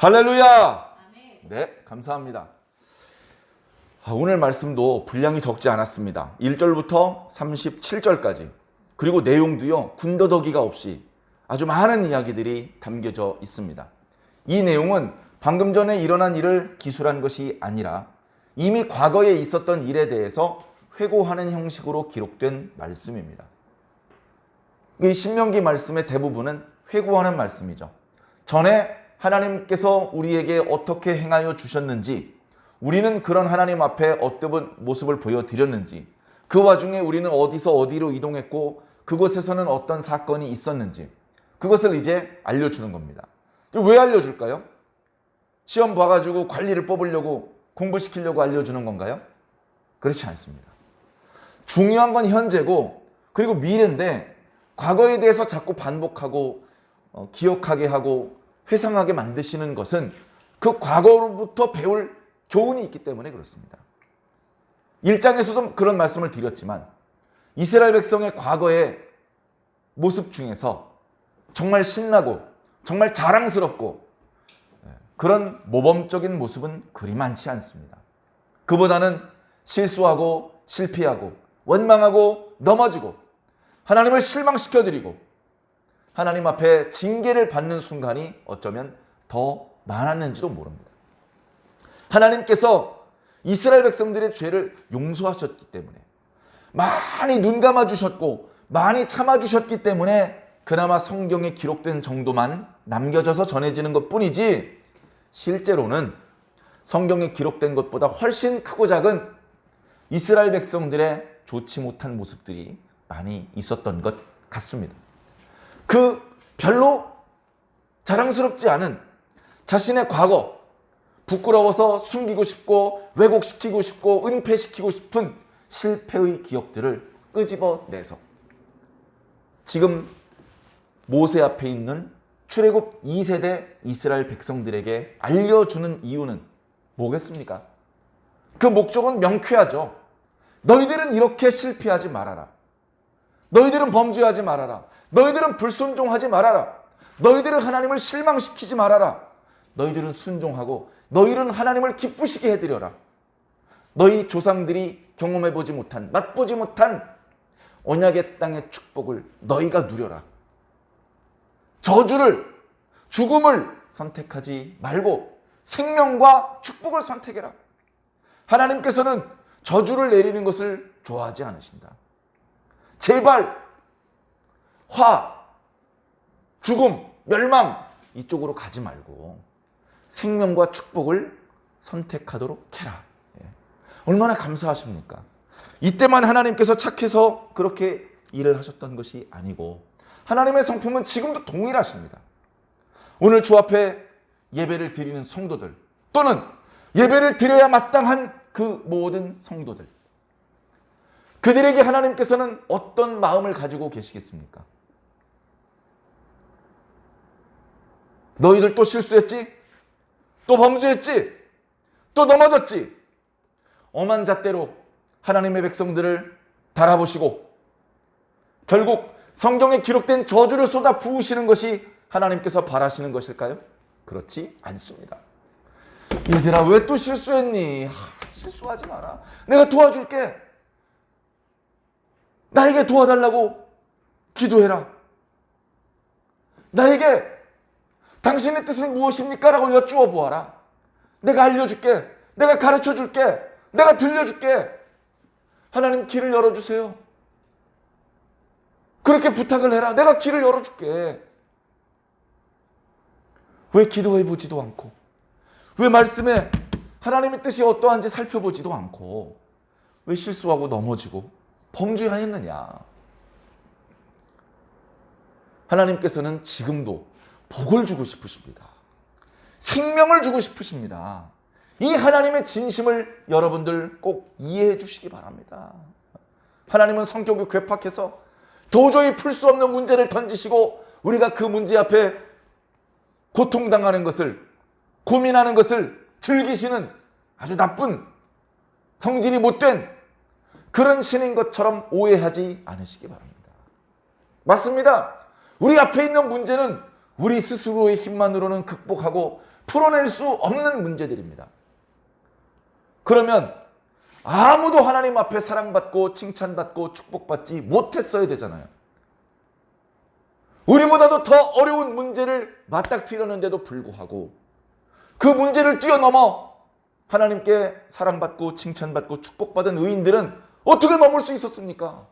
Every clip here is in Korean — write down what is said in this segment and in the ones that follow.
할렐루야! 네, 감사합니다. 오늘 말씀도 분량이 적지 않았습니다. 1절부터 37절까지. 그리고 내용도요, 군더더기가 없이 아주 많은 이야기들이 담겨져 있습니다. 이 내용은 방금 전에 일어난 일을 기술한 것이 아니라 이미 과거에 있었던 일에 대해서 회고하는 형식으로 기록된 말씀입니다. 이 신명기 말씀의 대부분은 회고하는 말씀이죠. 전에 하나님께서 우리에게 어떻게 행하여 주셨는지, 우리는 그런 하나님 앞에 어떤 모습을 보여드렸는지, 그 와중에 우리는 어디서 어디로 이동했고 그곳에서는 어떤 사건이 있었는지, 그것을 이제 알려주는 겁니다. 왜 알려줄까요? 시험 봐가지고 관리를 뽑으려고, 공부시키려고 알려주는 건가요? 그렇지 않습니다. 중요한 건 현재고, 그리고 미래인데 과거에 대해서 자꾸 반복하고 기억하게 하고 회상하게 만드시는 것은 그 과거로부터 배울 교훈이 있기 때문에 그렇습니다. 1장에서도 그런 말씀을 드렸지만 이스라엘 백성의 과거의 모습 중에서 정말 신나고 정말 자랑스럽고 그런 모범적인 모습은 그리 많지 않습니다. 그보다는 실수하고 실패하고 원망하고 넘어지고 하나님을 실망시켜드리고 하나님 앞에 징계를 받는 순간이 어쩌면 더 많았는지도 모릅니다. 하나님께서 이스라엘 백성들의 죄를 용서하셨기 때문에, 많이 눈 감아주셨고 많이 참아주셨기 때문에 그나마 성경에 기록된 정도만 남겨져서 전해지는 것뿐이지, 실제로는 성경에 기록된 것보다 훨씬 크고 작은 이스라엘 백성들의 좋지 못한 모습들이 많이 있었던 것 같습니다. 그 별로 자랑스럽지 않은 자신의 과거, 부끄러워서 숨기고 싶고 왜곡시키고 싶고 은폐시키고 싶은 실패의 기억들을 끄집어내서 지금 모세 앞에 있는 출애굽 2세대 이스라엘 백성들에게 알려주는 이유는 뭐겠습니까? 그 목적은 명쾌하죠. 너희들은 이렇게 실패하지 말아라. 너희들은 범죄하지 말아라. 너희들은 불순종하지 말아라. 너희들은 하나님을 실망시키지 말아라. 너희들은 순종하고 너희들은 하나님을 기쁘시게 해드려라. 너희 조상들이 경험해보지 못한, 맛보지 못한 언약의 땅의 축복을 너희가 누려라. 저주를, 죽음을 선택하지 말고 생명과 축복을 선택해라. 하나님께서는 저주를 내리는 것을 좋아하지 않으신다. 제발 화, 죽음, 멸망 이쪽으로 가지 말고 생명과 축복을 선택하도록 해라. 얼마나 감사하십니까? 이때만 하나님께서 착해서 그렇게 일을 하셨던 것이 아니고 하나님의 성품은 지금도 동일하십니다. 오늘 주 앞에 예배를 드리는 성도들, 또는 예배를 드려야 마땅한 그 모든 성도들, 그들에게 하나님께서는 어떤 마음을 가지고 계시겠습니까? 너희들 또 실수했지? 또 범죄했지? 또 넘어졌지? 엄한 잣대로 하나님의 백성들을 달아보시고 결국 성경에 기록된 저주를 쏟아 부으시는 것이 하나님께서 바라시는 것일까요? 그렇지 않습니다. 얘들아, 왜 또 실수했니? 실수하지 마라. 내가 도와줄게. 나에게 도와달라고 기도해라. 나에게 당신의 뜻은 무엇입니까? 라고 여쭈어 보아라. 내가 알려줄게. 내가 가르쳐줄게. 내가 들려줄게. 하나님 길을 열어주세요. 그렇게 부탁을 해라. 내가 길을 열어줄게. 왜 기도해보지도 않고, 왜 말씀에 하나님의 뜻이 어떠한지 살펴보지도 않고, 왜 실수하고 넘어지고 범죄하였느냐? 하나님께서는 지금도 복을 주고 싶으십니다. 생명을 주고 싶으십니다. 이 하나님의 진심을 여러분들 꼭 이해해 주시기 바랍니다. 하나님은 성격이 괴팍해서 도저히 풀 수 없는 문제를 던지시고 우리가 그 문제 앞에 고통당하는 것을, 고민하는 것을 즐기시는 아주 나쁜, 성질이 못된 그런 신인 것처럼 오해하지 않으시기 바랍니다. 맞습니다. 우리 앞에 있는 문제는 우리 스스로의 힘만으로는 극복하고 풀어낼 수 없는 문제들입니다. 그러면 아무도 하나님 앞에 사랑받고 칭찬받고 축복받지 못했어야 되잖아요. 우리보다도 더 어려운 문제를 맞닥뜨리는데도 불구하고 그 문제를 뛰어넘어 하나님께 사랑받고 칭찬받고 축복받은 의인들은 어떻게 넘을 수 있었습니까?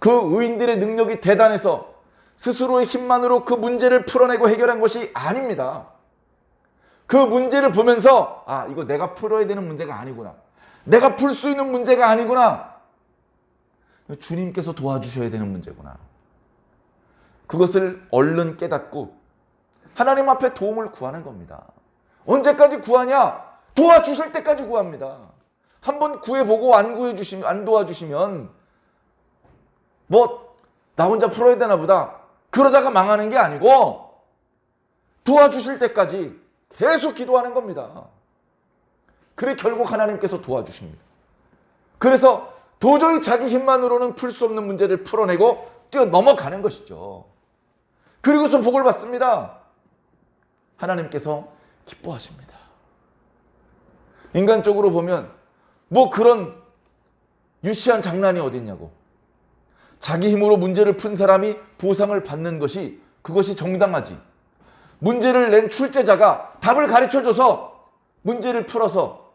그 의인들의 능력이 대단해서 스스로의 힘만으로 그 문제를 풀어내고 해결한 것이 아닙니다. 그 문제를 보면서 이거 내가 풀어야 되는 문제가 아니구나. 내가 풀 수 있는 문제가 아니구나. 주님께서 도와주셔야 되는 문제구나. 그것을 얼른 깨닫고 하나님 앞에 도움을 구하는 겁니다. 언제까지 구하냐? 도와주실 때까지 구합니다. 한번 구해보고 안 도와주시면 나 혼자 풀어야 되나 보다. 그러다가 망하는 게 아니고 도와주실 때까지 계속 기도하는 겁니다. 그래 결국 하나님께서 도와주십니다. 그래서 도저히 자기 힘만으로는 풀 수 없는 문제를 풀어내고 뛰어넘어가는 것이죠. 그리고서 복을 받습니다. 하나님께서 기뻐하십니다. 인간적으로 보면 그런 유치한 장난이 어딨냐고. 자기 힘으로 문제를 푼 사람이 보상을 받는 그것이 정당하지. 문제를 낸 출제자가 답을 가르쳐줘서 문제를 풀어서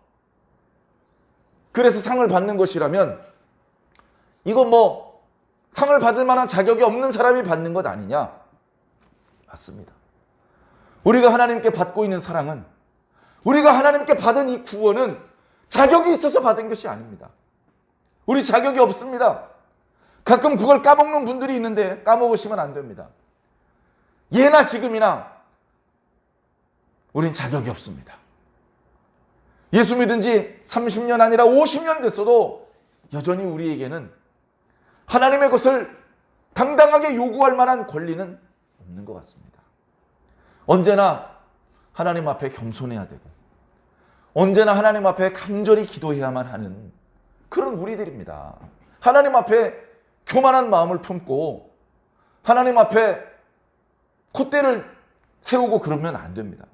그래서 상을 받는 것이라면 이거 상을 받을 만한 자격이 없는 사람이 받는 것 아니냐? 맞습니다. 우리가 하나님께 받고 있는 사랑은, 우리가 하나님께 받은 이 구원은 자격이 있어서 받은 것이 아닙니다. 우리 자격이 없습니다. 가끔 그걸 까먹는 분들이 있는데 까먹으시면 안 됩니다. 예나 지금이나 우린 자격이 없습니다. 예수 믿은 지 30년 아니라 50년 됐어도 여전히 우리에게는 하나님의 것을 당당하게 요구할 만한 권리는 없는 것 같습니다. 언제나 하나님 앞에 겸손해야 되고 언제나 하나님 앞에 간절히 기도해야만 하는 그런 우리들입니다. 하나님 앞에 교만한 마음을 품고 하나님 앞에 콧대를 세우고 그러면 안 됩니다.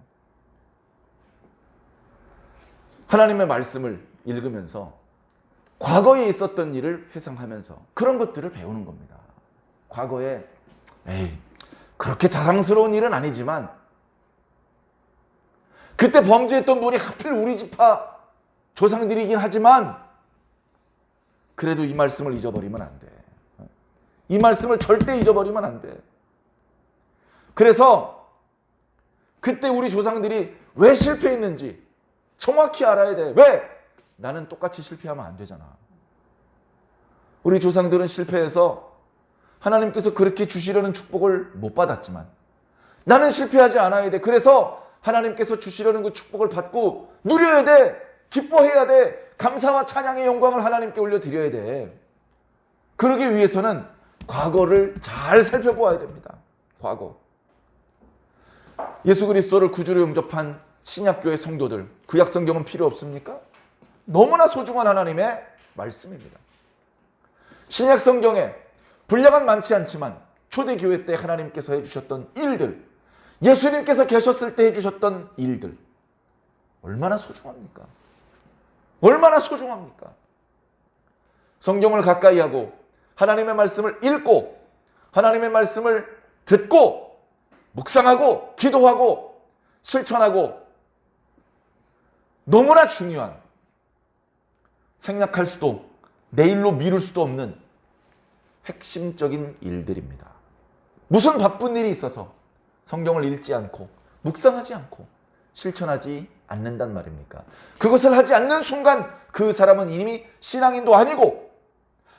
하나님의 말씀을 읽으면서 과거에 있었던 일을 회상하면서 그런 것들을 배우는 겁니다. 과거에 그렇게 자랑스러운 일은 아니지만 그때 범죄했던 분이 하필 우리 지파 조상들이긴 하지만 그래도 이 말씀을 잊어버리면 안 돼. 이 말씀을 절대 잊어버리면 안 돼. 그래서 그때 우리 조상들이 왜 실패했는지 정확히 알아야 돼. 왜? 나는 똑같이 실패하면 안 되잖아. 우리 조상들은 실패해서 하나님께서 그렇게 주시려는 축복을 못 받았지만 나는 실패하지 않아야 돼. 그래서 하나님께서 주시려는 그 축복을 받고 누려야 돼. 기뻐해야 돼. 감사와 찬양의 영광을 하나님께 올려드려야 돼. 그러기 위해서는 과거를 잘 살펴보아야 됩니다. 과거. 예수 그리스도를 구주로 영접한 신약교회 성도들, 구약 성경은 필요 없습니까? 너무나 소중한 하나님의 말씀입니다. 신약 성경에 분량은 많지 않지만 초대교회 때 하나님께서 해주셨던 일들, 예수님께서 계셨을 때 해주셨던 일들 얼마나 소중합니까? 얼마나 소중합니까? 성경을 가까이 하고 하나님의 말씀을 읽고 하나님의 말씀을 듣고 묵상하고 기도하고 실천하고 너무나 중요한 생략할 수도 내일로 미룰 수도 없는 핵심적인 일들입니다. 무슨 바쁜 일이 있어서 성경을 읽지 않고 묵상하지 않고 실천하지 않는단 말입니까? 그것을 하지 않는 순간 그 사람은 이미 신앙인도 아니고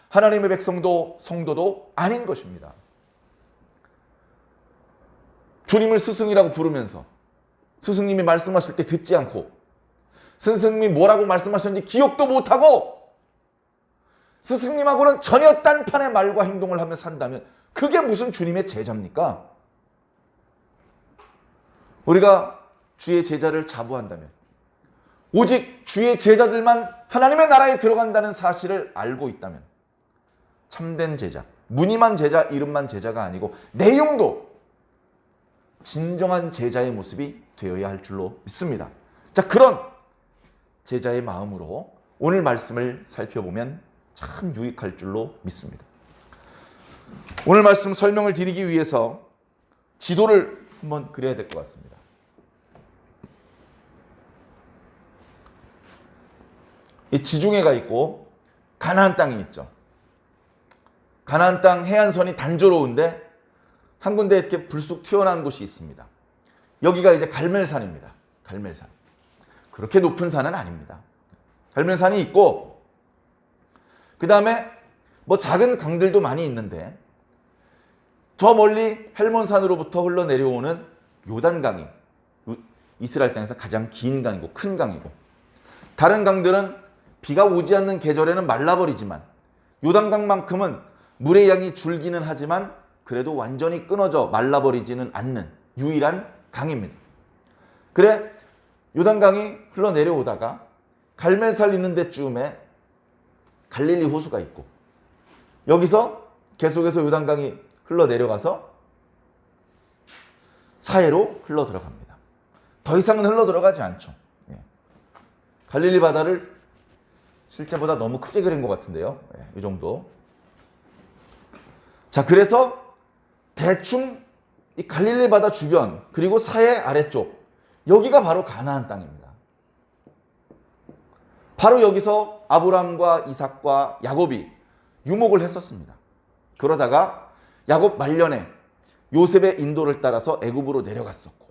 하나님의 백성도 성도도 아닌 것입니다. 주님을 스승이라고 부르면서 스승님이 말씀하실 때 듣지 않고 스승님이 뭐라고 말씀하셨는지 기억도 못하고 스승님하고는 전혀 딴판의 말과 행동을 하며 산다면 그게 무슨 주님의 제자입니까? 우리가 주의 제자를 자부한다면 오직 주의 제자들만 하나님의 나라에 들어간다는 사실을 알고 있다면 참된 제자, 무늬만 제자, 이름만 제자가 아니고 내용도 진정한 제자의 모습이 되어야 할 줄로 믿습니다. 자, 그런 제자의 마음으로 오늘 말씀을 살펴보면 참 유익할 줄로 믿습니다. 오늘 말씀 설명을 드리기 위해서 지도를 한번 그려야 될 것 같습니다. 이 지중해가 있고 가나안 땅이 있죠. 가나안 땅 해안선이 단조로운데 한 군데 이렇게 불쑥 튀어나온 곳이 있습니다. 여기가 이제 갈멜산입니다. 갈멜산. 그렇게 높은 산은 아닙니다. 갈멜산이 있고 그 다음에 뭐 작은 강들도 많이 있는데 저 멀리 헬몬산으로부터 흘러내려오는 요단강이 이스라엘 땅에서 가장 긴 강이고 큰 강이고, 다른 강들은 비가 오지 않는 계절에는 말라버리지만 요단강만큼은 물의 양이 줄기는 하지만 그래도 완전히 끊어져 말라버리지는 않는 유일한 강입니다. 그래 요단강이 흘러내려오다가 갈멜산 있는 데쯤에 갈릴리 호수가 있고, 여기서 계속해서 요단강이 흘러내려가서 사해로 흘러 들어갑니다. 더 이상은 흘러 들어가지 않죠. 갈릴리 바다를 실제보다 너무 크게 그린 것 같은데요. 이 정도. 자, 그래서 대충 이 갈릴리 바다 주변 그리고 사해 아래쪽, 여기가 바로 가나안 땅입니다. 바로 여기서 아브라함과 이삭과 야곱이 유목을 했었습니다. 그러다가 야곱 말년에 요셉의 인도를 따라서 애굽으로 내려갔었고,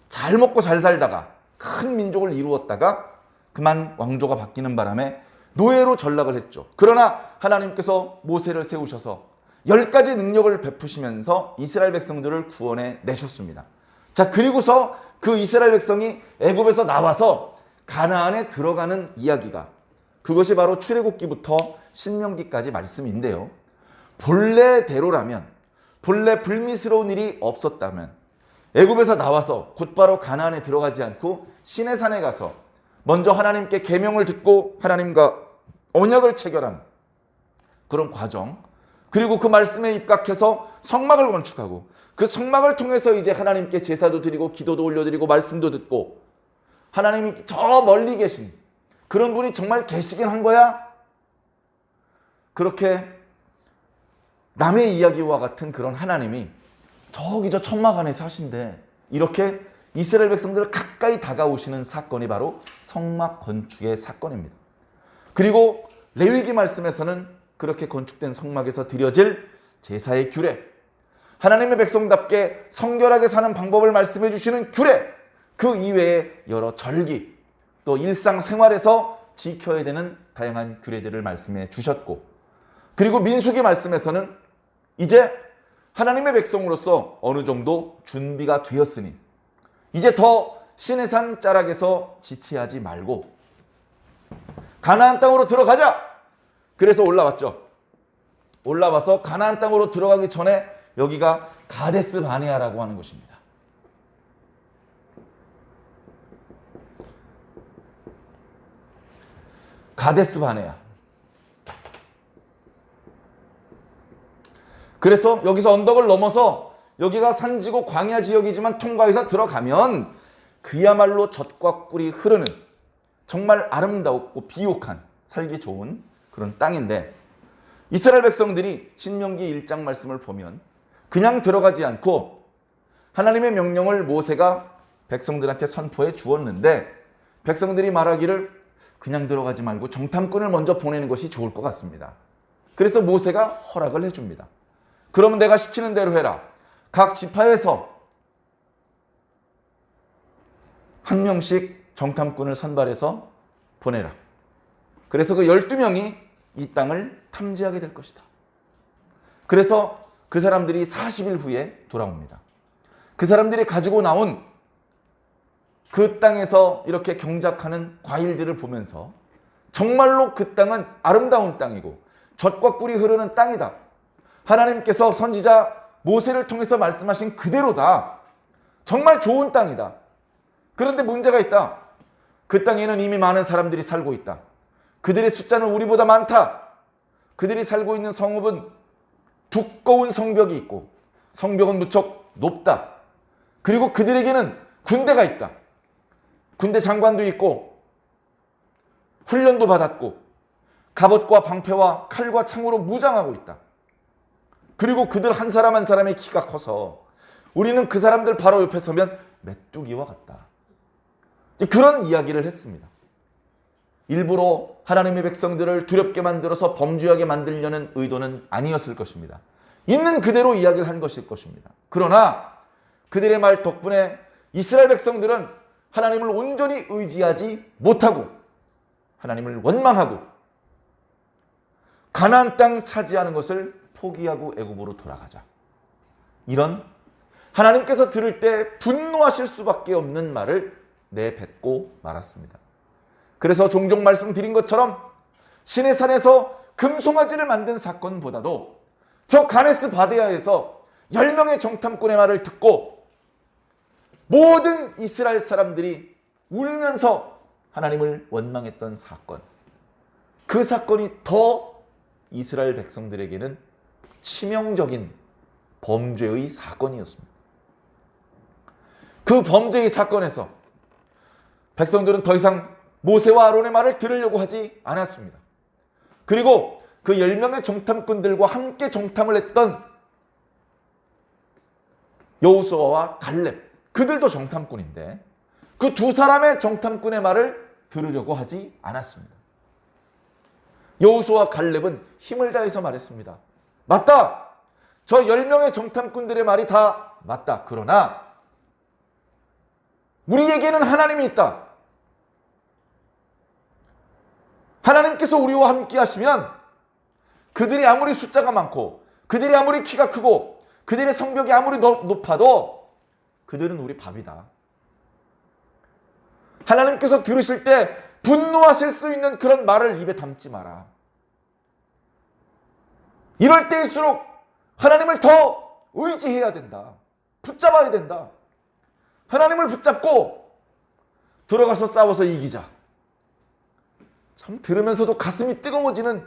잘 먹고 잘 살다가 큰 민족을 이루었다가 그만 왕조가 바뀌는 바람에 노예로 전락을 했죠. 그러나 하나님께서 모세를 세우셔서 10가지 능력을 베푸시면서 이스라엘 백성들을 구원해 내셨습니다. 자, 그리고서 그 이스라엘 백성이 애굽에서 나와서 가나안에 들어가는 이야기가, 그것이 바로 출애굽기부터 신명기까지 말씀인데요. 본래대로라면, 본래 불미스러운 일이 없었다면 애굽에서 나와서 곧바로 가나안에 들어가지 않고 시내산에 가서 먼저 하나님께 계명을 듣고 하나님과 언약을 체결한 그런 과정, 그리고 그 말씀에 입각해서 성막을 건축하고 그 성막을 통해서 이제 하나님께 제사도 드리고 기도도 올려드리고 말씀도 듣고, 하나님이 저 멀리 계신 그런 분이 정말 계시긴 한 거야? 그렇게 남의 이야기와 같은 그런 하나님이 저기 저 천막 안에서 하신대, 이렇게 이스라엘 백성들 가까이 다가오시는 사건이 바로 성막 건축의 사건입니다. 그리고 레위기 말씀에서는 그렇게 건축된 성막에서 드려질 제사의 규례, 하나님의 백성답게 성결하게 사는 방법을 말씀해 주시는 규례, 그 이외에 여러 절기, 또 일상생활에서 지켜야 되는 다양한 규례들을 말씀해 주셨고, 그리고 민수기 말씀에서는 이제 하나님의 백성으로서 어느 정도 준비가 되었으니 이제 더 시내산 자락에서 지체하지 말고 가나안 땅으로 들어가자. 그래서 올라왔죠. 올라와서 가나안 땅으로 들어가기 전에 여기가 가데스 바네아라고 하는 곳입니다. 가데스 바네아. 그래서 여기서 언덕을 넘어서 여기가 산지고 광야 지역이지만 통과해서 들어가면 그야말로 젖과 꿀이 흐르는 정말 아름답고 비옥한 살기 좋은 그런 땅인데, 이스라엘 백성들이 신명기 1장 말씀을 보면 그냥 들어가지 않고 하나님의 명령을 모세가 백성들한테 선포해 주었는데, 백성들이 말하기를 그냥 들어가지 말고 정탐꾼을 먼저 보내는 것이 좋을 것 같습니다. 그래서 모세가 허락을 해줍니다. 그러면 내가 시키는 대로 해라. 각 지파에서 한 명씩 정탐꾼을 선발해서 보내라. 그래서 그 12명이 이 땅을 탐지하게 될 것이다. 그래서 그 사람들이 40일 후에 돌아옵니다. 그 사람들이 가지고 나온 그 땅에서 이렇게 경작하는 과일들을 보면서 정말로 그 땅은 아름다운 땅이고 젖과 꿀이 흐르는 땅이다. 하나님께서 선지자 모세를 통해서 말씀하신 그대로다. 정말 좋은 땅이다. 그런데 문제가 있다. 그 땅에는 이미 많은 사람들이 살고 있다. 그들의 숫자는 우리보다 많다. 그들이 살고 있는 성읍은 두꺼운 성벽이 있고 성벽은 무척 높다. 그리고 그들에게는 군대가 있다. 군대 장관도 있고 훈련도 받았고 갑옷과 방패와 칼과 창으로 무장하고 있다. 그리고 그들 한 사람 한 사람의 키가 커서 우리는 그 사람들 바로 옆에 서면 메뚜기와 같다. 그런 이야기를 했습니다. 일부러 하나님의 백성들을 두렵게 만들어서 범죄하게 만들려는 의도는 아니었을 것입니다. 있는 그대로 이야기를 한 것일 것입니다. 그러나 그들의 말 덕분에 이스라엘 백성들은 하나님을 온전히 의지하지 못하고 하나님을 원망하고 가나안 땅 차지하는 것을 포기하고 애굽으로 돌아가자. 이런 하나님께서 들을 때 분노하실 수밖에 없는 말을 내뱉고 말았습니다. 그래서 종종 말씀드린 것처럼 신의 산에서 금송아지를 만든 사건보다도 저 가데스 바네아에서 10명의 정탐꾼의 말을 듣고 모든 이스라엘 사람들이 울면서 하나님을 원망했던 사건, 그 사건이 더 이스라엘 백성들에게는 치명적인 범죄의 사건이었습니다. 그 범죄의 사건에서 백성들은 더 이상 모세와 아론의 말을 들으려고 하지 않았습니다. 그리고 그 10명의 정탐꾼들과 함께 정탐을 했던 여호수아와 갈렙, 그들도 정탐꾼인데 그 두 사람의 정탐꾼의 말을 들으려고 하지 않았습니다. 여호수아와 갈렙은 힘을 다해서 말했습니다. 맞다! 저 10명의 정탐꾼들의 말이 다 맞다. 그러나 우리에게는 하나님이 있다. 하나님께서 우리와 함께 하시면 그들이 아무리 숫자가 많고 그들이 아무리 키가 크고 그들의 성벽이 아무리 높아도 그들은 우리 밥이다. 하나님께서 들으실 때 분노하실 수 있는 그런 말을 입에 담지 마라. 이럴 때일수록 하나님을 더 의지해야 된다. 붙잡아야 된다. 하나님을 붙잡고 들어가서 싸워서 이기자. 참 들으면서도 가슴이 뜨거워지는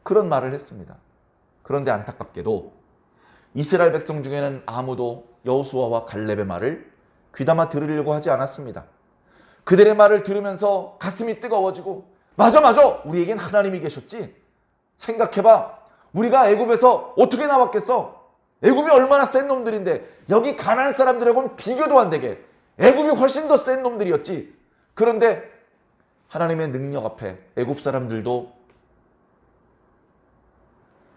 그런 말을 했습니다. 그런데 안타깝게도 이스라엘 백성 중에는 아무도 여호수아와 갈렙의 말을 귀담아 들으려고 하지 않았습니다. 그들의 말을 들으면서 가슴이 뜨거워지고 맞아 우리에겐 하나님이 계셨지. 생각해봐. 우리가 애굽에서 어떻게 나왔겠어? 애굽이 얼마나 센 놈들인데 여기 가나안 사람들하고는 비교도 안 되게 애굽이 훨씬 더 센 놈들이었지. 그런데 하나님의 능력 앞에 애굽 사람들도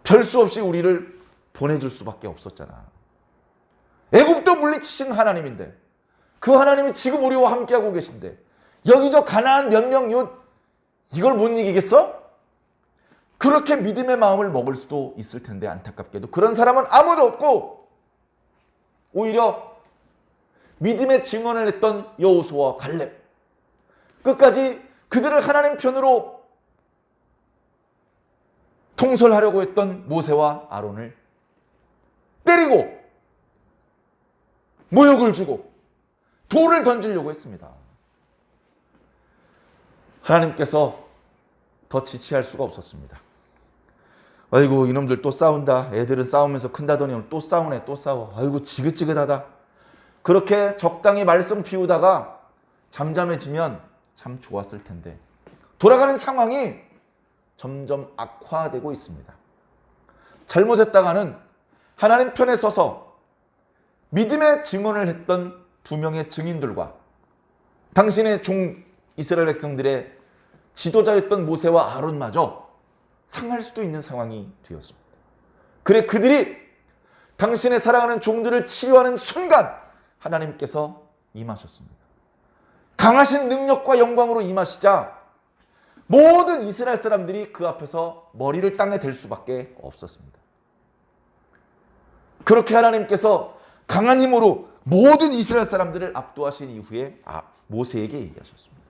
별 수 없이 우리를 보내줄 수밖에 없었잖아. 애굽도 물리치신 하나님인데 그 하나님이 지금 우리와 함께하고 계신데 여기 저 가나안 몇 명 이걸 못 이기겠어? 그렇게 믿음의 마음을 먹을 수도 있을 텐데 안타깝게도 그런 사람은 아무도 없고 오히려 믿음의 증언을 했던 여호수아와 갈렙, 끝까지 그들을 하나님 편으로 통솔하려고 했던 모세와 아론을 때리고 모욕을 주고 돌을 던지려고 했습니다. 하나님께서 더 지체할 수가 없었습니다. 아이고 이놈들 또 싸운다. 애들은 싸우면서 큰다더니 오늘 또 싸우네. 또 싸워. 아이고 지긋지긋하다. 그렇게 적당히 말씀 피우다가 잠잠해지면 참 좋았을 텐데 돌아가는 상황이 점점 악화되고 있습니다. 잘못했다가는 하나님 편에 서서 믿음의 증언을 했던 두 명의 증인들과 당신의 종 이스라엘 백성들의 지도자였던 모세와 아론마저 상할 수도 있는 상황이 되었습니다. 그래 그들이 당신의 사랑하는 종들을 치료하는 순간 하나님께서 임하셨습니다. 강하신 능력과 영광으로 임하시자 모든 이스라엘 사람들이 그 앞에서 머리를 땅에 댈 수밖에 없었습니다. 그렇게 하나님께서 강한 힘으로 모든 이스라엘 사람들을 압도하신 이후에 모세에게 얘기하셨습니다.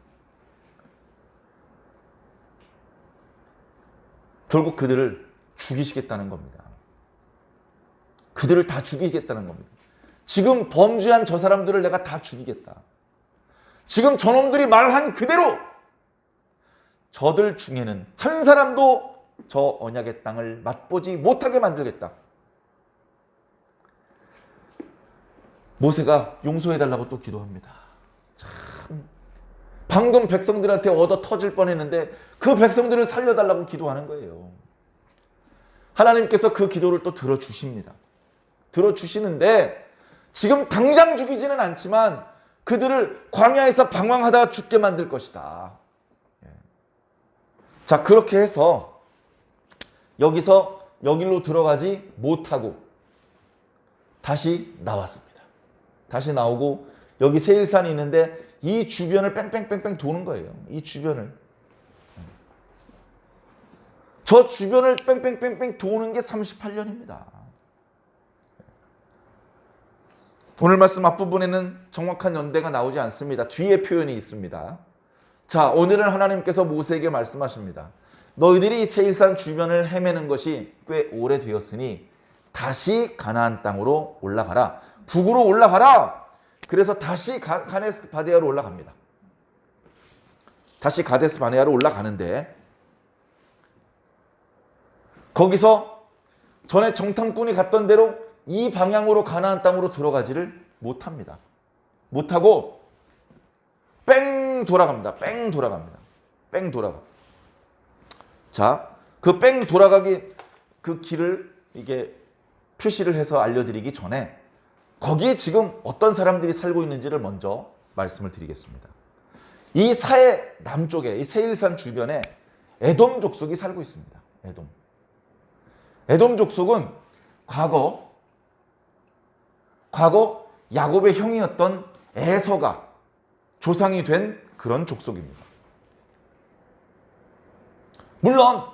결국 그들을 죽이시겠다는 겁니다. 그들을 다 죽이겠다는 겁니다. 지금 범죄한 저 사람들을 내가 다 죽이겠다. 지금 저놈들이 말한 그대로 저들 중에는 한 사람도 저 언약의 땅을 맛보지 못하게 만들겠다. 모세가 용서해달라고 또 기도합니다. 참, 방금 백성들한테 얻어 터질 뻔했는데 그 백성들을 살려달라고 기도하는 거예요. 하나님께서 그 기도를 또 들어주십니다. 들어주시는데 지금 당장 죽이지는 않지만 그들을 광야에서 방황하다가 죽게 만들 것이다. 자, 그렇게 해서 여기서 여기로 들어가지 못하고 다시 나왔습니다. 다시 나오고 여기 세일산이 있는데 이 주변을 뺑뺑뺑뺑 도는 거예요. 이 주변을. 저 주변을 뺑뺑뺑뺑 도는 게 38년입니다. 오늘 말씀 앞부분에는 정확한 연대가 나오지 않습니다. 뒤에 표현이 있습니다. 자, 오늘은 하나님께서 모세에게 말씀하십니다. 너희들이 세일산 주변을 헤매는 것이 꽤 오래되었으니 다시 가나안 땅으로 올라가라. 북으로 올라가라. 그래서 다시 가데스 바네아로 올라갑니다. 다시 가데스 바네아로 올라가는데 거기서 전에 정탐꾼이 갔던 대로 이 방향으로 가나안 땅으로 들어가지를 못합니다. 못하고 뺑 돌아갑니다. 뺑 돌아갑니다. 뺑 돌아가. 자, 그 뺑 돌아가기 그 길을 이게 표시를 해서 알려드리기 전에 거기에 지금 어떤 사람들이 살고 있는지를 먼저 말씀을 드리겠습니다. 이 사해 남쪽에 이 세일산 주변에 에돔 족속이 살고 있습니다. 에돔 족속은 과거 야곱의 형이었던 에서가 조상이 된 그런 족속입니다. 물론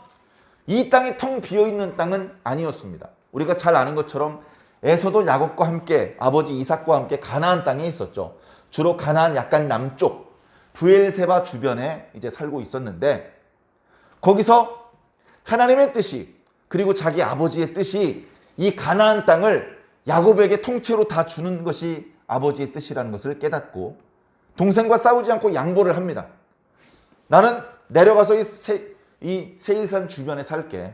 이 땅이 텅 비어있는 땅은 아니었습니다. 우리가 잘 아는 것처럼 에서도 야곱과 함께 아버지 이삭과 함께 가나안 땅에 있었죠. 주로 가나안 약간 남쪽 브엘세바 주변에 이제 살고 있었는데 거기서 하나님의 뜻이 그리고 자기 아버지의 뜻이 이 가나안 땅을 야곱에게 통째로 다 주는 것이 아버지의 뜻이라는 것을 깨닫고 동생과 싸우지 않고 양보를 합니다. 나는 내려가서 이 세일산 주변에 살게.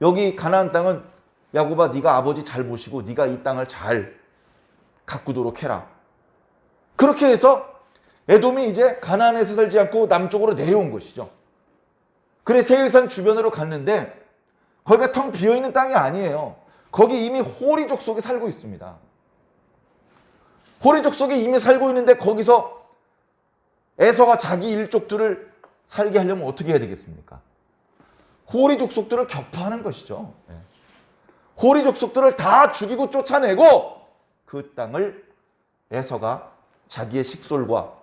여기 가나안 땅은 야곱아 네가 아버지 잘 모시고 네가 이 땅을 잘 가꾸도록 해라. 그렇게 해서 에돔이 이제 가나안에서 살지 않고 남쪽으로 내려온 것이죠. 그래 세일산 주변으로 갔는데 거기가 텅 비어있는 땅이 아니에요. 거기 이미 호리 족속이 살고 있습니다. 호리 족속이 이미 살고 있는데 거기서 에서가 자기 일족들을 살게 하려면 어떻게 해야 되겠습니까? 호리 족속들을 격파하는 것이죠. 호리 족속들을 다 죽이고 쫓아내고 그 땅을 에서가 자기의 식솔과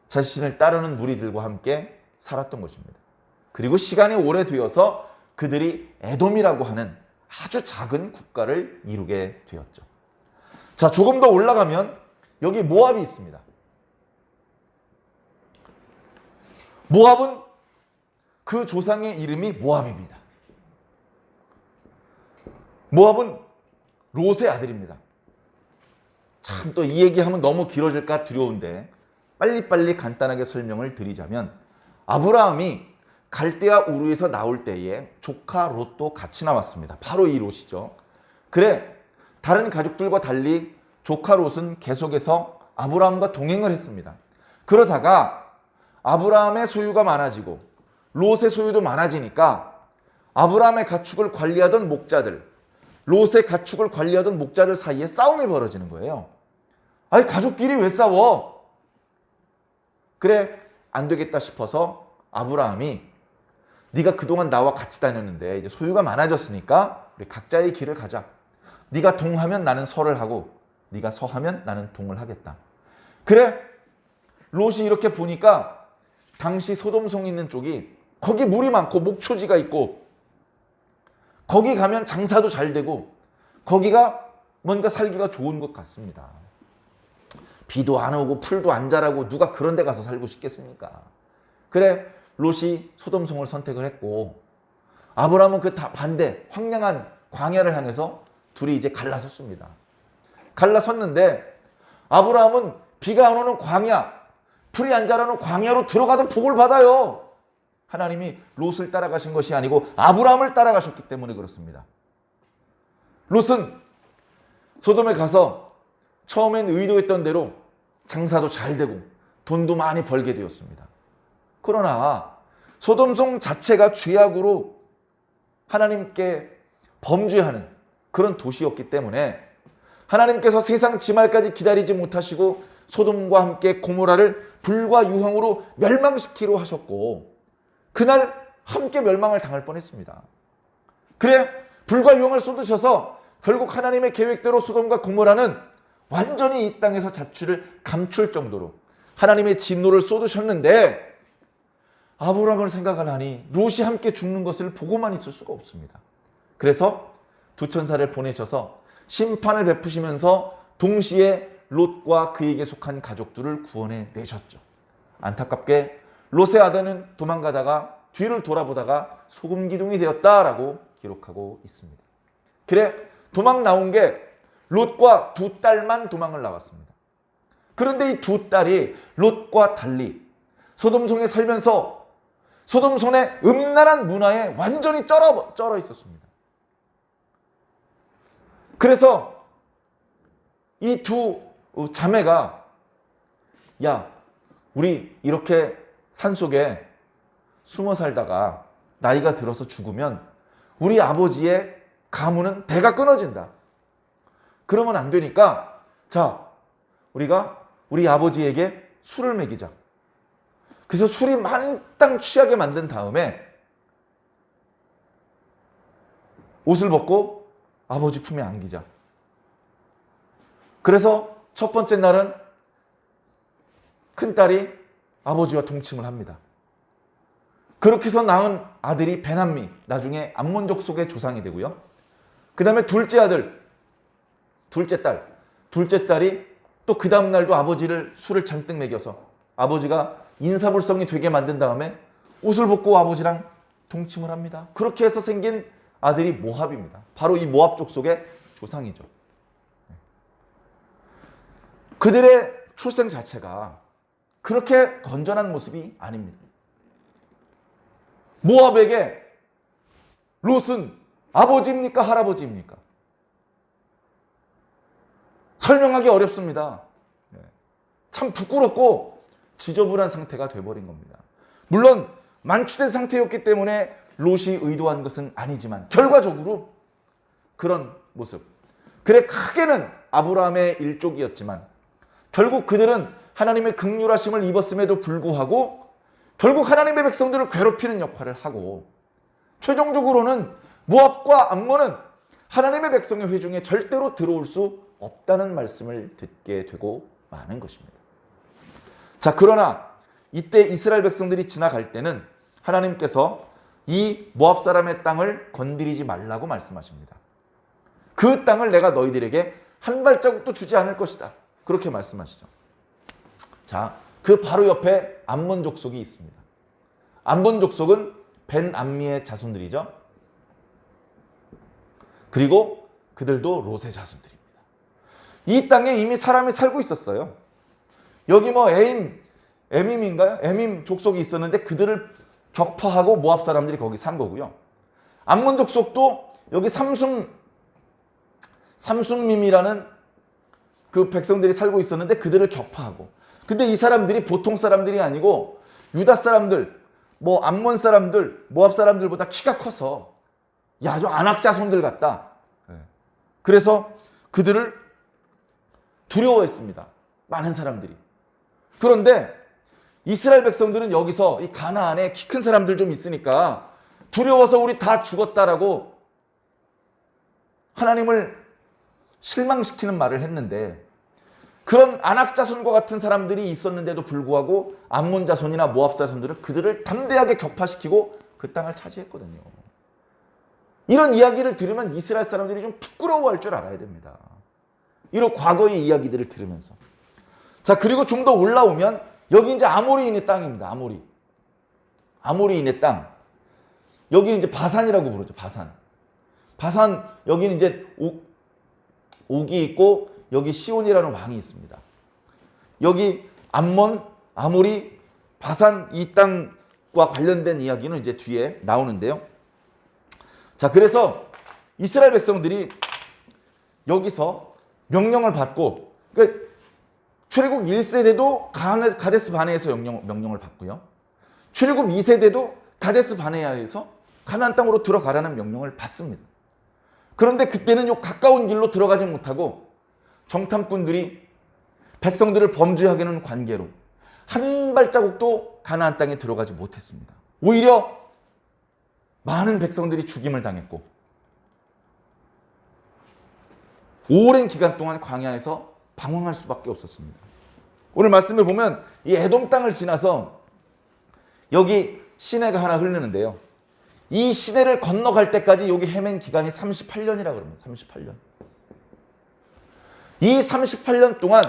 자신을 따르는 무리들과 함께 살았던 것입니다. 그리고 시간이 오래되어서 그들이 에돔이라고 하는 아주 작은 국가를 이루게 되었죠. 자, 조금 더 올라가면 여기 모압이 있습니다. 모압은 그 조상의 이름이 모압입니다. 모압은 롯의 아들입니다. 참 또 이 얘기하면 너무 길어질까 두려운데 빨리빨리 간단하게 설명을 드리자면 아브라함이 갈대아 우르에서 나올 때에 조카 롯도 같이 나왔습니다. 바로 이 롯이죠. 그래 다른 가족들과 달리 조카 롯은 계속해서 아브라함과 동행을 했습니다. 그러다가 아브라함의 소유가 많아지고 롯의 소유도 많아지니까 아브라함의 가축을 관리하던 목자들, 롯의 가축을 관리하던 목자들 사이에 싸움이 벌어지는 거예요. 아니 가족끼리 왜 싸워? 그래 안 되겠다 싶어서 아브라함이 네가 그동안 나와 같이 다녔는데 이제 소유가 많아졌으니까 우리 각자의 길을 가자. 네가 동하면 나는 서를 하고 네가 서하면 나는 동을 하겠다. 그래 롯이 이렇게 보니까 당시 소돔성 있는 쪽이 거기 물이 많고 목초지가 있고 거기 가면 장사도 잘 되고 거기가 뭔가 살기가 좋은 것 같습니다. 비도 안 오고 풀도 안 자라고 누가 그런 데 가서 살고 싶겠습니까? 그래 롯이 소돔성을 선택을 했고 아브라함은 그 반대 황량한 광야를 향해서 둘이 이제 갈라섰습니다. 갈라섰는데 아브라함은 비가 안 오는 광야, 풀이 안 자라는 광야로 들어가도 복을 받아요. 하나님이 롯을 따라가신 것이 아니고 아브라함을 따라가셨기 때문에 그렇습니다. 롯은 소돔에 가서 처음엔 의도했던 대로 장사도 잘 되고 돈도 많이 벌게 되었습니다. 그러나 소돔성 자체가 죄악으로 하나님께 범죄하는 그런 도시였기 때문에 하나님께서 세상 지말까지 기다리지 못하시고 소돔과 함께 고모라를 불과 유황으로 멸망시키려 하셨고 그날 함께 멸망을 당할 뻔했습니다. 그래 불과 유황을 쏟으셔서 결국 하나님의 계획대로 소돔과 고모라는 완전히 이 땅에서 자취를 감출 정도로 하나님의 진노를 쏟으셨는데 아브라함을 생각하니 롯이 함께 죽는 것을 보고만 있을 수가 없습니다. 그래서 두 천사를 보내셔서 심판을 베푸시면서 동시에 롯과 그에게 속한 가족들을 구원해 내셨죠. 안타깝게 롯의 아들은 도망가다가 뒤를 돌아보다가 소금 기둥이 되었다라고 기록하고 있습니다. 그래 도망 나온 게 롯과 두 딸만 도망을 나왔습니다. 그런데 이 두 딸이 롯과 달리 소돔성에 살면서 소돔성의 음란한 문화에 완전히 쩔어 있었습니다. 그래서 이 두 자매가 야 우리 이렇게 산속에 숨어 살다가 나이가 들어서 죽으면 우리 아버지의 가문은 대가 끊어진다. 그러면 안 되니까 자 우리가 우리 아버지에게 술을 먹이자. 그래서 술이 만땅 취하게 만든 다음에 옷을 벗고 아버지 품에 안기자. 그래서 첫 번째 날은 큰딸이 아버지와 동침을 합니다. 그렇게 해서 낳은 아들이 베남미, 나중에 암몬족 속의 조상이 되고요. 그 다음에 둘째 아들, 둘째 딸이 또 그 다음 날도 아버지를 술을 잔뜩 먹여서 아버지가 인사불성이 되게 만든 다음에 옷을 벗고 아버지랑 동침을 합니다. 그렇게 해서 생긴 아들이 모압입니다. 바로 이 모압족 속의 조상이죠. 그들의 출생 자체가 그렇게 건전한 모습이 아닙니다. 모압에게 롯은 아버지입니까? 할아버지입니까? 설명하기 어렵습니다. 참 부끄럽고 지저분한 상태가 돼버린 겁니다. 물론 만취된 상태였기 때문에 롯이 의도한 것은 아니지만 결과적으로 그런 모습. 그래 크게는 아브라함의 일족이었지만 결국 그들은 하나님의 긍휼하심을 입었음에도 불구하고 결국 하나님의 백성들을 괴롭히는 역할을 하고 최종적으로는 모압과 암몬은 하나님의 백성의 회중에 절대로 들어올 수 없다는 말씀을 듣게 되고 마는 것입니다. 자, 그러나 이때 이스라엘 백성들이 지나갈 때는 하나님께서 이 모압 사람의 땅을 건드리지 말라고 말씀하십니다. 그 땅을 내가 너희들에게 한 발자국도 주지 않을 것이다. 그렇게 말씀하시죠. 자, 그 바로 옆에 암몬 족속이 있습니다. 암몬 족속은 벤 암미의 자손들이죠. 그리고 그들도 롯의 자손들입니다. 이 땅에 이미 사람이 살고 있었어요. 여기 뭐 에밈인가요? 에밈 족속이 있었는데 그들을 격파하고 모압 사람들이 거기 산 거고요. 암몬 족속도 여기 삼순밈이라는 그 백성들이 살고 있었는데 그들을 격파하고. 근데 이 사람들이 보통 사람들이 아니고 유다 사람들, 뭐 암몬 사람들, 모압 사람들보다 키가 커서 아주 안악자손들 같다. 그래서 그들을 두려워했습니다. 많은 사람들이. 그런데 이스라엘 백성들은 여기서 이 가나안에 키 큰 사람들 좀 있으니까 두려워서 우리 다 죽었다라고 하나님을 실망시키는 말을 했는데 그런 안악자손과 같은 사람들이 있었는데도 불구하고 암몬 자손이나 모압 자손들은 그들을 담대하게 격파시키고 그 땅을 차지했거든요. 이런 이야기를 들으면 이스라엘 사람들이 좀 부끄러워할 줄 알아야 됩니다. 이런 과거의 이야기들을 들으면서. 자, 그리고 좀 더 올라오면 여기 이제 아모리인의 땅입니다. 아모리인의 땅. 여기는 이제 바산이라고 부르죠. 바산 여기는 이제 옥이 있고 여기 시온이라는 왕이 있습니다. 여기 암몬, 아모리, 바산 이 땅과 관련된 이야기는 이제 뒤에 나오는데요. 자, 그래서 이스라엘 백성들이 여기서 명령을 받고 그러니까 출애굽 1세대도 가데스 바네에서 명령을 받고요. 출애굽 2세대도 가데스 바네아에서 가나안 땅으로 들어가라는 명령을 받습니다. 그런데 그때는 요 가까운 길로 들어가지 못하고 정탐꾼들이 백성들을 범죄하게 하는 관계로 한 발자국도 가나안 땅에 들어가지 못했습니다. 오히려 많은 백성들이 죽임을 당했고 오랜 기간 동안 광야에서 방황할 수밖에 없었습니다. 오늘 말씀을 보면 이 에돔 땅을 지나서 여기 시내가 하나 흐르는데요. 이 시내를 건너갈 때까지 여기 헤맨 기간이 38년이라고 그럽니다. 38년. 이 38년 동안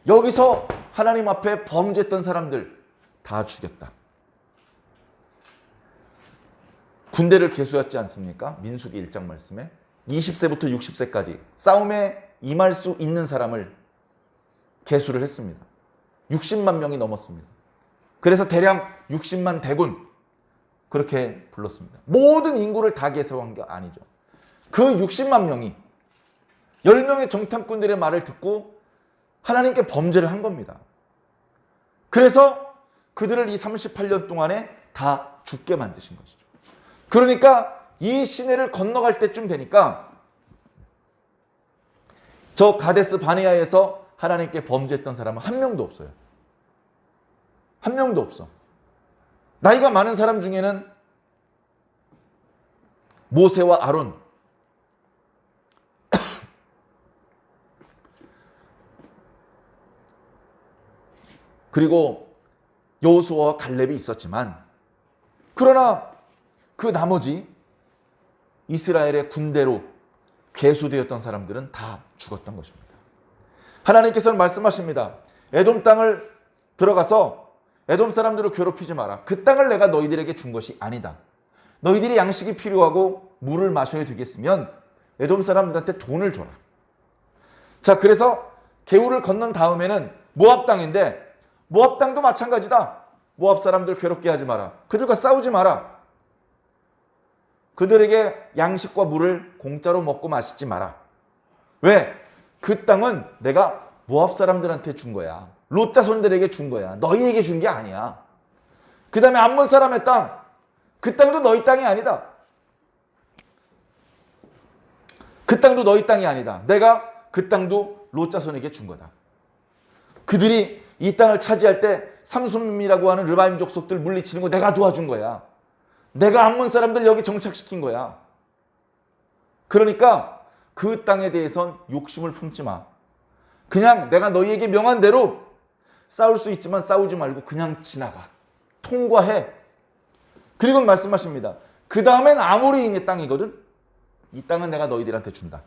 여기서 하나님 앞에 범죄했던 사람들 다 죽였다. 군대를 계수했지 않습니까? 민수기 1장 말씀에 20세부터 60세까지 싸움에 임할 수 있는 사람을 계수를 했습니다. 60만 명이 넘었습니다. 그래서 대략 60만 대군 그렇게 불렀습니다. 모든 인구를 다 계수한 게 아니죠. 그 60만 명이 10명의 정탐꾼들의 말을 듣고 하나님께 범죄를 한 겁니다. 그래서 그들을 이 38년 동안에 다 죽게 만드신 것이죠. 그러니까 이 시내를 건너갈 때쯤 되니까 저 가데스 바네아에서 하나님께 범죄했던 사람은 한 명도 없어요. 한 명도 없어. 나이가 많은 사람 중에는 모세와 아론, 그리고 여호수아와 갈렙이 있었지만 그러나 그 나머지 이스라엘의 군대로 계수되었던 사람들은 다 죽었던 것입니다. 하나님께서는 말씀하십니다. 에돔 땅을 들어가서 에돔 사람들을 괴롭히지 마라. 그 땅을 내가 너희들에게 준 것이 아니다. 너희들이 양식이 필요하고 물을 마셔야 되겠으면 에돔 사람들한테 돈을 줘라. 자, 그래서 개울을 건넌 다음에는 모압 땅인데 모압 땅도 마찬가지다. 모압 사람들 괴롭게 하지 마라. 그들과 싸우지 마라. 그들에게 양식과 물을 공짜로 먹고 마시지 마라. 왜? 그 땅은 내가 모압 사람들한테 준 거야. 롯 자손들에게 준 거야. 너희에게 준 게 아니야. 그 다음에 암몬 사람의 땅. 그 땅도 너희 땅이 아니다. 그 땅도 너희 땅이 아니다. 내가 그 땅도 롯 자손에게 준 거다. 그들이 이 땅을 차지할 때 삼손민이라고 하는 르바임 족속들 물리치는 거 내가 도와준 거야. 내가 암몬 사람들 여기 정착시킨 거야. 그러니까 그 땅에 대해선 욕심을 품지 마. 그냥 내가 너희에게 명한 대로 싸울 수 있지만 싸우지 말고 그냥 지나가. 통과해. 그리고 말씀하십니다. 그 다음엔 아모리인의 땅이거든. 이 땅은 내가 너희들한테 준다.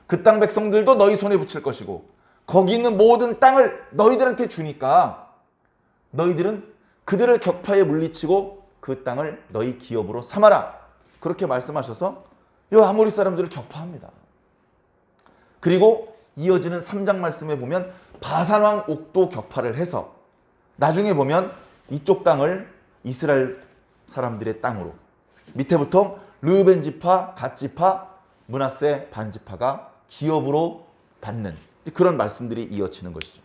그 땅 백성들도 너희 손에 붙일 것이고 거기 있는 모든 땅을 너희들한테 주니까 너희들은 그들을 격파에 물리치고 그 땅을 너희 기업으로 삼아라. 그렇게 말씀하셔서 이 아모리 사람들을 격파합니다. 그리고 이어지는 3장 말씀에 보면 바산왕 옥도 격파를 해서 나중에 보면 이쪽 땅을 이스라엘 사람들의 땅으로 밑에부터 르우벤 지파, 갓 지파, 므낫세 반 지파가 기업으로 받는 그런 말씀들이 이어지는 것이죠.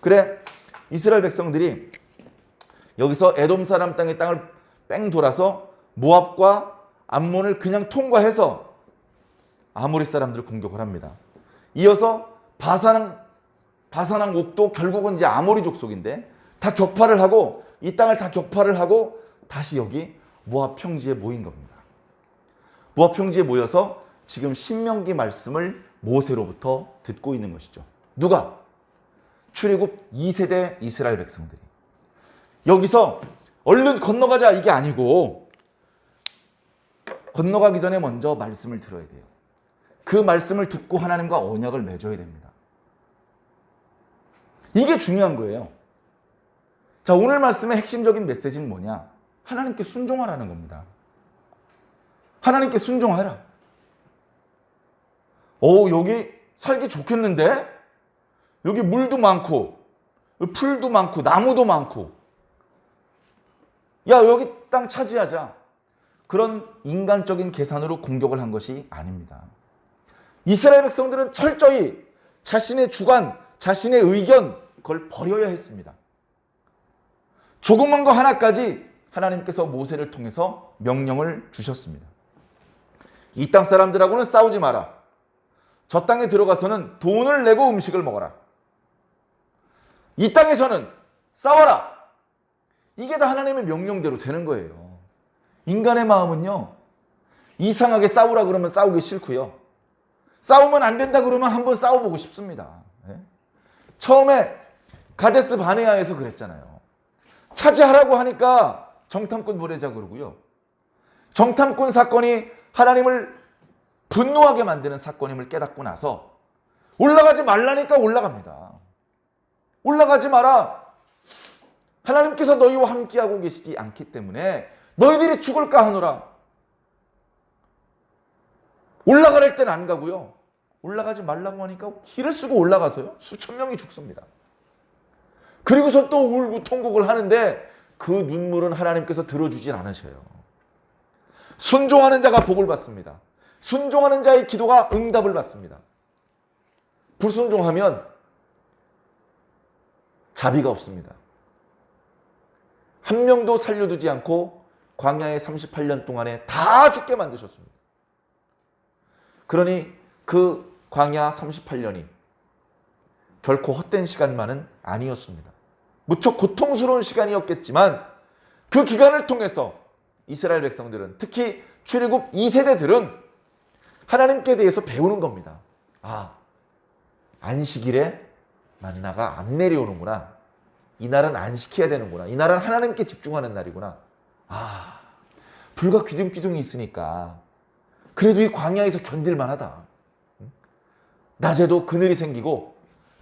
그래 이스라엘 백성들이 여기서 에돔 사람 땅의 땅을 뺑 돌아서 모압과 암몬을 그냥 통과해서 아모리 사람들을 공격을 합니다. 이어서 바산왕 옥도 결국은 이제 아모리 족속인데 다 격파를 하고 이 땅을 다 격파를 하고 다시 여기 모압 평지에 모인 겁니다. 모압 평지에 모여서 지금 신명기 말씀을 모세로부터 듣고 있는 것이죠. 누가? 출애굽 2세대 이스라엘 백성들이. 여기서 얼른 건너가자 이게 아니고 건너가기 전에 먼저 말씀을 들어야 돼요. 그 말씀을 듣고 하나님과 언약을 맺어야 됩니다. 이게 중요한 거예요. 자, 오늘 말씀의 핵심적인 메시지는 뭐냐? 하나님께 순종하라는 겁니다. 하나님께 순종하라. 여기 살기 좋겠는데? 여기 물도 많고 풀도 많고 나무도 많고 야 여기 땅 차지하자. 그런 인간적인 계산으로 공격을 한 것이 아닙니다. 이스라엘 백성들은 철저히 자신의 주관, 자신의 의견, 그걸 버려야 했습니다. 조그만 거 하나까지 하나님께서 모세를 통해서 명령을 주셨습니다. 이 땅 사람들하고는 싸우지 마라. 저 땅에 들어가서는 돈을 내고 음식을 먹어라. 이 땅에서는 싸워라. 이게 다 하나님의 명령대로 되는 거예요. 인간의 마음은요, 이상하게 싸우라 그러면 싸우기 싫고요. 싸우면 안 된다 그러면 한번 싸워보고 싶습니다. 처음에 가데스 바네아에서 그랬잖아요. 차지하라고 하니까 정탐꾼 보내자 그러고요. 정탐꾼 사건이 하나님을 분노하게 만드는 사건임을 깨닫고 나서 올라가지 말라니까 올라갑니다. 올라가지 마라. 하나님께서 너희와 함께하고 계시지 않기 때문에 너희들이 죽을까 하노라. 올라갈 때는 안 가고요. 올라가지 말라고 하니까 길을 쓰고 올라가서요. 수천 명이 죽습니다. 그리고서 또 울고 통곡을 하는데 그 눈물은 하나님께서 들어주질 않으셔요. 순종하는 자가 복을 받습니다. 순종하는 자의 기도가 응답을 받습니다. 불순종하면 자비가 없습니다. 한 명도 살려두지 않고 광야의 38년 동안에 다 죽게 만드셨습니다. 그러니 그 광야 38년이 결코 헛된 시간만은 아니었습니다. 무척 고통스러운 시간이었겠지만 그 기간을 통해서 이스라엘 백성들은, 특히 출애굽 2세대들은 하나님께 대해서 배우는 겁니다. 아, 안식일에 만나가 안 내려오는구나. 이날은 안 시켜야 되는구나. 이날은 하나님께 집중하는 날이구나. 아, 불과 기둥기둥이 있으니까 그래도 이 광야에서 견딜만 하다. 낮에도 그늘이 생기고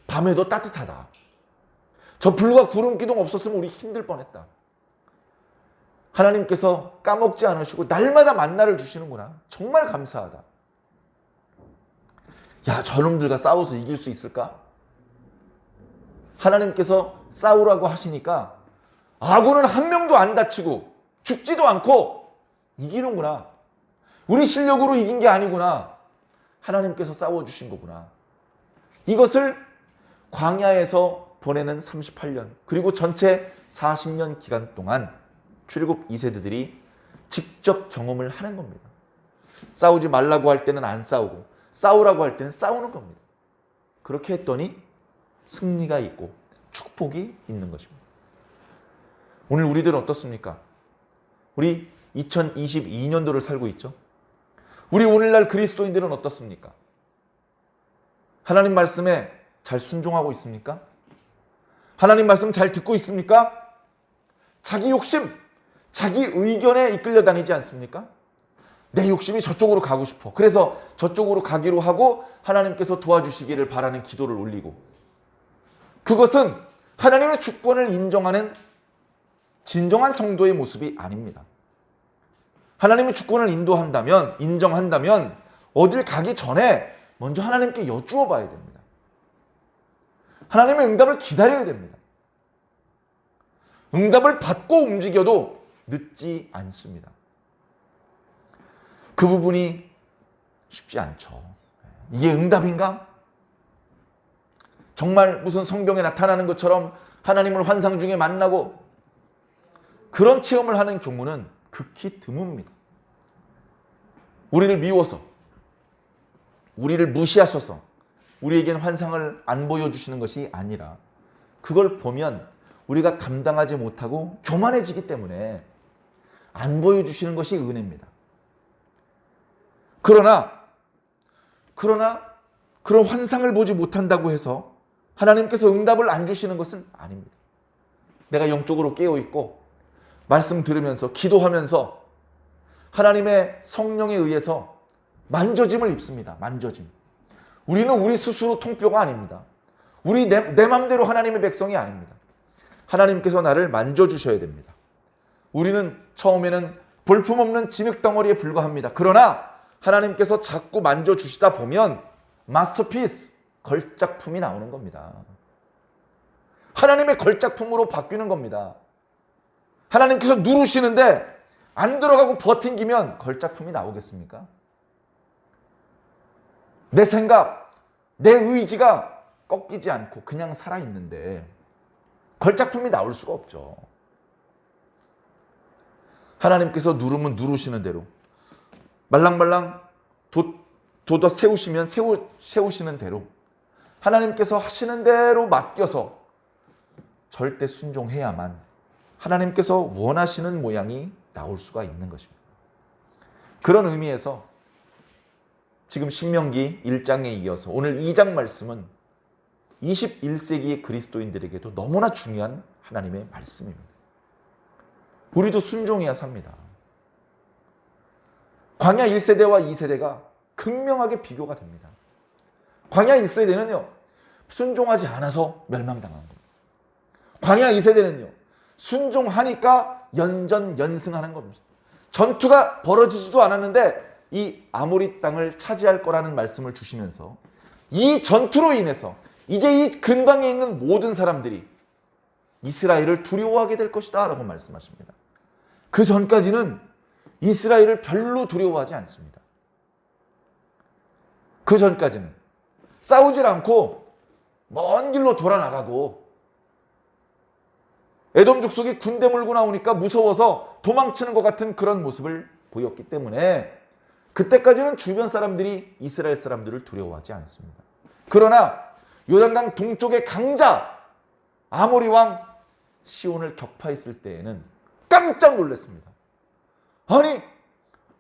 밤에도 따뜻하다. 저 불과 구름 기둥 없었으면 우리 힘들 뻔했다. 하나님께서 까먹지 않으시고 날마다 만나를 주시는구나. 정말 감사하다. 야, 저놈들과 싸워서 이길 수 있을까? 하나님께서 싸우라고 하시니까 아군은 한 명도 안 다치고 죽지도 않고 이기는구나. 우리 실력으로 이긴 게 아니구나. 하나님께서 싸워주신 거구나. 이것을 광야에서 보내는 38년, 그리고 전체 40년 기간 동안 출애굽 2세대들이 직접 경험을 하는 겁니다. 싸우지 말라고 할 때는 안 싸우고 싸우라고 할 때는 싸우는 겁니다. 그렇게 했더니 승리가 있고 축복이 있는 것입니다. 오늘 우리들은 어떻습니까? 우리 2022년도를 살고 있죠. 우리 오늘날 그리스도인들은 어떻습니까? 하나님 말씀에 잘 순종하고 있습니까? 하나님 말씀 잘 듣고 있습니까? 자기 욕심, 자기 의견에 이끌려 다니지 않습니까? 내 욕심이 저쪽으로 가고 싶어. 그래서 저쪽으로 가기로 하고 하나님께서 도와주시기를 바라는 기도를 올리고, 그것은 하나님의 주권을 인정하는 진정한 성도의 모습이 아닙니다. 하나님의 주권을 인정한다면 어딜 가기 전에 먼저 하나님께 여쭈어 봐야 됩니다. 하나님의 응답을 기다려야 됩니다. 응답을 받고 움직여도 늦지 않습니다. 그 부분이 쉽지 않죠. 이게 응답인가? 정말 무슨 성경에 나타나는 것처럼 하나님을 환상 중에 만나고 그런 체험을 하는 경우는 극히 드뭅니다. 우리를 미워서, 우리를 무시하셔서 우리에겐 환상을 안 보여주시는 것이 아니라 그걸 보면 우리가 감당하지 못하고 교만해지기 때문에 안 보여주시는 것이 은혜입니다. 그러나 그런 환상을 보지 못한다고 해서 하나님께서 응답을 안 주시는 것은 아닙니다. 내가 영적으로 깨어있고 말씀 들으면서 기도하면서 하나님의 성령에 의해서 만져짐을 입습니다. 만져짐. 우리는 우리 스스로 통뼈가 아닙니다. 우리 내 맘대로 하나님의 백성이 아닙니다. 하나님께서 나를 만져주셔야 됩니다. 우리는 처음에는 볼품없는 진흙덩어리에 불과합니다. 그러나 하나님께서 자꾸 만져주시다 보면 마스터피스, 걸작품이 나오는 겁니다. 하나님의 걸작품으로 바뀌는 겁니다. 하나님께서 누르시는데 안 들어가고 버팅기면 걸작품이 나오겠습니까? 내 생각, 내 의지가 꺾이지 않고 그냥 살아있는데 걸작품이 나올 수가 없죠. 하나님께서 누르면 누르시는 대로, 말랑말랑 돋아 세우시면 세우시는 대로, 하나님께서 하시는 대로 맡겨서 절대 순종해야만 하나님께서 원하시는 모양이 나올 수가 있는 것입니다. 그런 의미에서 지금 신명기 1장에 이어서 오늘 2장 말씀은 21세기의 그리스도인들에게도 너무나 중요한 하나님의 말씀입니다. 우리도 순종해야 삽니다. 광야 1세대와 2세대가 극명하게 비교가 됩니다. 광야 1세대는요, 순종하지 않아서 멸망당한 겁니다. 광야 2세대는요, 순종하니까 연전연승하는 겁니다. 전투가 벌어지지도 않았는데 이 아모리 땅을 차지할 거라는 말씀을 주시면서 이 전투로 인해서 이제 이 근방에 있는 모든 사람들이 이스라엘을 두려워하게 될 것이다 라고 말씀하십니다. 그 전까지는 이스라엘을 별로 두려워하지 않습니다. 그 전까지는 싸우질 않고 먼 길로 돌아나가고 에돔 족속이 군대 몰고 나오니까 무서워서 도망치는 것 같은 그런 모습을 보였기 때문에 그때까지는 주변 사람들이 이스라엘 사람들을 두려워하지 않습니다. 그러나 요단강 동쪽의 강자 아모리 왕 시온을 격파했을 때에는 깜짝 놀랐습니다. 아니,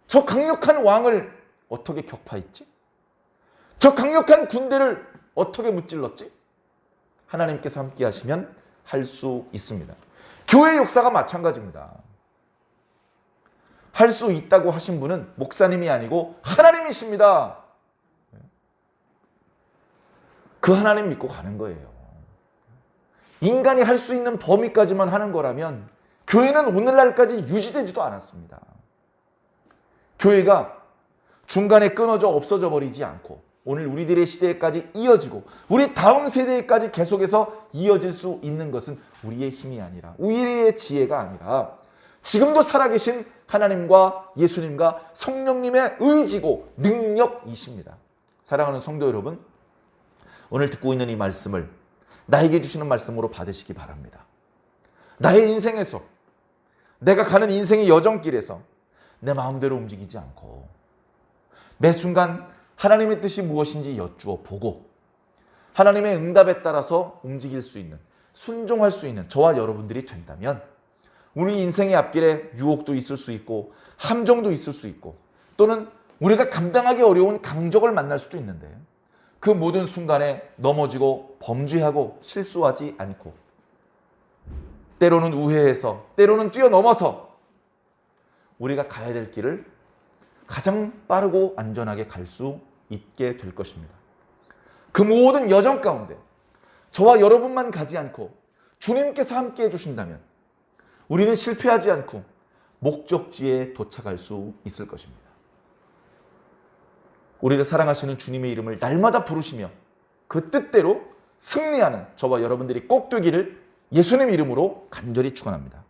저 강력한 왕을 어떻게 격파했지? 저 강력한 군대를 어떻게 무찔렀지? 하나님께서 함께 하시면 할 수 있습니다. 교회 역사가 마찬가지입니다. 할 수 있다고 하신 분은 목사님이 아니고 하나님이십니다. 그 하나님 믿고 가는 거예요. 인간이 할 수 있는 범위까지만 하는 거라면 교회는 오늘날까지 유지되지도 않았습니다. 교회가 중간에 끊어져 없어져 버리지 않고 오늘 우리들의 시대에까지 이어지고 우리 다음 세대에까지 계속해서 이어질 수 있는 것은 우리의 힘이 아니라 우리의 지혜가 아니라 지금도 살아계신 하나님과 예수님과 성령님의 의지고 능력이십니다. 사랑하는 성도 여러분, 오늘 듣고 있는 이 말씀을 나에게 주시는 말씀으로 받으시기 바랍니다. 나의 인생에서, 내가 가는 인생의 여정길에서 내 마음대로 움직이지 않고 매 순간 하나님의 뜻이 무엇인지 여쭈어 보고 하나님의 응답에 따라서 움직일 수 있는, 순종할 수 있는 저와 여러분들이 된다면 우리 인생의 앞길에 유혹도 있을 수 있고 함정도 있을 수 있고 또는 우리가 감당하기 어려운 강적을 만날 수도 있는데 그 모든 순간에 넘어지고 범죄하고 실수하지 않고 때로는 우회해서 때로는 뛰어넘어서 우리가 가야 될 길을 가장 빠르고 안전하게 갈 수 있게 될 것입니다. 그 모든 여정 가운데 저와 여러분만 가지 않고 주님께서 함께 해주신다면 우리는 실패하지 않고 목적지에 도착할 수 있을 것입니다. 우리를 사랑하시는 주님의 이름을 날마다 부르시며 그 뜻대로 승리하는 저와 여러분들이 꼭 되기를 예수님 이름으로 간절히 축원합니다.